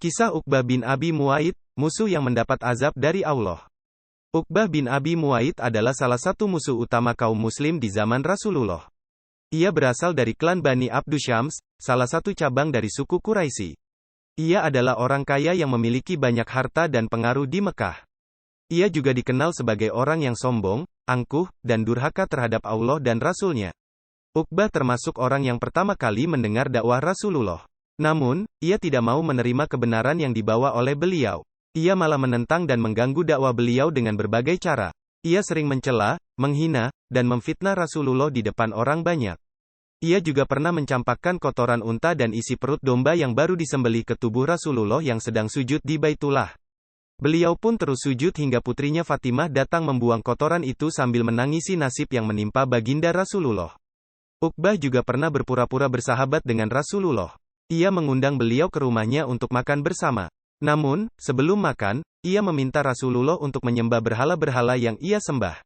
Kisah Uqbah bin Abi Mu'aid, musuh yang mendapat azab dari Allah. Uqbah bin Abi Mu'aid adalah salah satu musuh utama kaum muslim di zaman Rasulullah. Ia berasal dari klan Bani Abdusyams, salah satu cabang dari suku Quraisy. Ia adalah orang kaya yang memiliki banyak harta dan pengaruh di Mekah. Ia juga dikenal sebagai orang yang sombong, angkuh, dan durhaka terhadap Allah dan Rasul-Nya. Uqbah termasuk orang yang pertama kali mendengar dakwah Rasulullah. Namun, ia tidak mau menerima kebenaran yang dibawa oleh beliau. Ia malah menentang dan mengganggu dakwah beliau dengan berbagai cara. Ia sering mencela, menghina, dan memfitnah Rasulullah di depan orang banyak. Ia juga pernah mencampakkan kotoran unta dan isi perut domba yang baru disembelih ke tubuh Rasulullah yang sedang sujud di Baitullah. Beliau pun terus sujud hingga putrinya Fatimah datang membuang kotoran itu sambil menangisi nasib yang menimpa baginda Rasulullah. Uqbah juga pernah berpura-pura bersahabat dengan Rasulullah. Ia mengundang beliau ke rumahnya untuk makan bersama. Namun, sebelum makan, ia meminta Rasulullah untuk menyembah berhala-berhala yang ia sembah.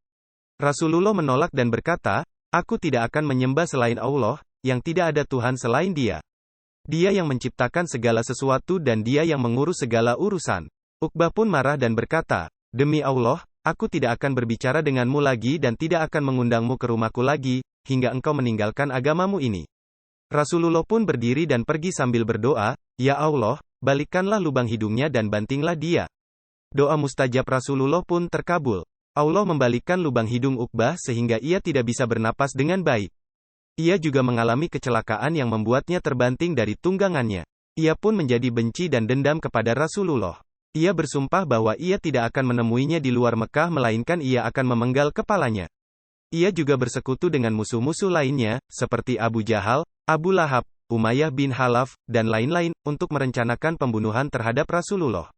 Rasulullah menolak dan berkata, "Aku tidak akan menyembah selain Allah, yang tidak ada Tuhan selain Dia. Dia yang menciptakan segala sesuatu dan Dia yang mengurus segala urusan." Uqbah pun marah dan berkata, "Demi Allah, aku tidak akan berbicara denganmu lagi dan tidak akan mengundangmu ke rumahku lagi, hingga engkau meninggalkan agamamu ini." Rasulullah pun berdiri dan pergi sambil berdoa, "Ya Allah, balikkanlah lubang hidungnya dan bantinglah dia." Doa mustajab Rasulullah pun terkabul. Allah membalikkan lubang hidung Uqbah sehingga ia tidak bisa bernapas dengan baik. Ia juga mengalami kecelakaan yang membuatnya terbanting dari tunggangannya. Ia pun menjadi benci dan dendam kepada Rasulullah. Ia bersumpah bahwa ia tidak akan menemuinya di luar Mekah melainkan ia akan memenggal kepalanya. Ia juga bersekutu dengan musuh-musuh lainnya, seperti Abu Jahal, Abu Lahab, Umayyah bin Khalaf, dan lain-lain, untuk merencanakan pembunuhan terhadap Rasulullah.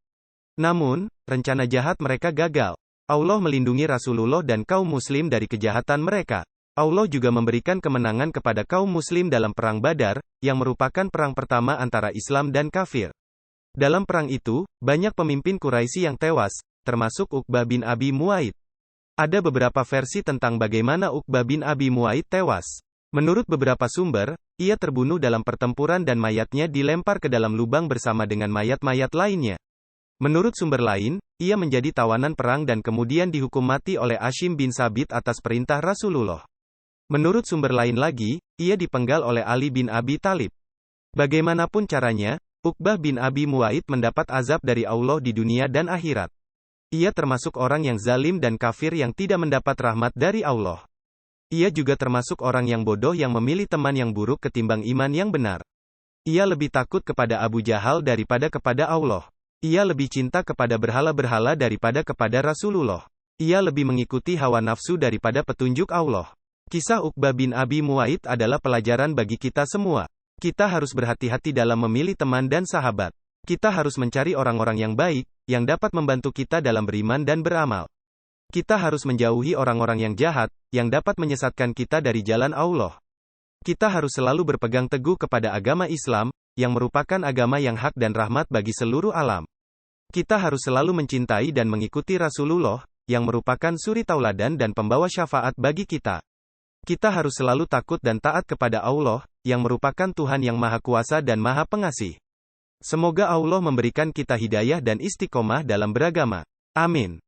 Namun, rencana jahat mereka gagal. Allah melindungi Rasulullah dan kaum muslim dari kejahatan mereka. Allah juga memberikan kemenangan kepada kaum muslim dalam Perang Badar, yang merupakan perang pertama antara Islam dan kafir. Dalam perang itu, banyak pemimpin Quraisy yang tewas, termasuk Uqbah bin Abi Mu'aid. Ada beberapa versi tentang bagaimana Uqbah bin Abi Mu'aid tewas. Menurut beberapa sumber, ia terbunuh dalam pertempuran dan mayatnya dilempar ke dalam lubang bersama dengan mayat-mayat lainnya. Menurut sumber lain, ia menjadi tawanan perang dan kemudian dihukum mati oleh Hashim bin Sabit atas perintah Rasulullah. Menurut sumber lain lagi, ia dipenggal oleh Ali bin Abi Thalib. Bagaimanapun caranya, Uqbah bin Abi Mu'aid mendapat azab dari Allah di dunia dan akhirat. Ia termasuk orang yang zalim dan kafir yang tidak mendapat rahmat dari Allah. Ia juga termasuk orang yang bodoh yang memilih teman yang buruk ketimbang iman yang benar. Ia lebih takut kepada Abu Jahal daripada kepada Allah. Ia lebih cinta kepada berhala-berhala daripada kepada Rasulullah. Ia lebih mengikuti hawa nafsu daripada petunjuk Allah. Kisah Uqbah bin Abi Mu'aid adalah pelajaran bagi kita semua. Kita harus berhati-hati dalam memilih teman dan sahabat. Kita harus mencari orang-orang yang baik, yang dapat membantu kita dalam beriman dan beramal. Kita harus menjauhi orang-orang yang jahat, yang dapat menyesatkan kita dari jalan Allah. Kita harus selalu berpegang teguh kepada agama Islam, yang merupakan agama yang hak dan rahmat bagi seluruh alam. Kita harus selalu mencintai dan mengikuti Rasulullah, yang merupakan suri tauladan dan pembawa syafaat bagi kita. Kita harus selalu takut dan taat kepada Allah, yang merupakan Tuhan yang Maha Kuasa dan Maha Pengasih. Semoga Allah memberikan kita hidayah dan istiqomah dalam beragama. Amin.